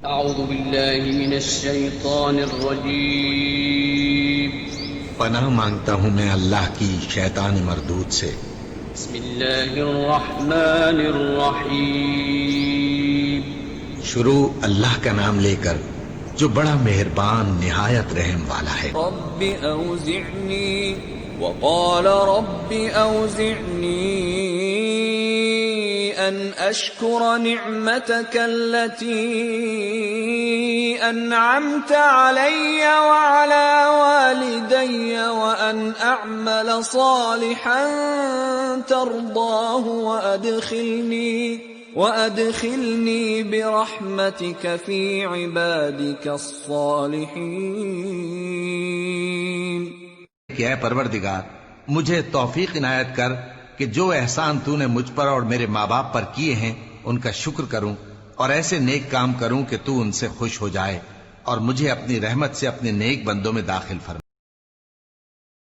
أعوذ بالله من الشيطان الرجيم. پناہ مانگتا ہوں میں اللہ کی شیطان مردود سے. بسم الله الرحمن الرحيم. شروع اللہ کا نام لے کر جو بڑا مہربان نہایت رحم والا ہے. رب أوزعني وقال رب أوزعني أن أشكر نعمتك التي أنعمت علي وعلى والدي وأن أعمل صالحا ترضاه وأدخلني برحمتك في عبادك الصالحين. کہ اے پروردگار مجھے توفیق عنایت کر کہ جو احسان تو نے مجھ پر اور میرے ماں باپ پر کیے ہیں ان کا شکر کروں اور ایسے نیک کام کروں کہ تو ان سے خوش ہو جائے اور مجھے اپنی رحمت سے اپنے نیک بندوں میں داخل فرما.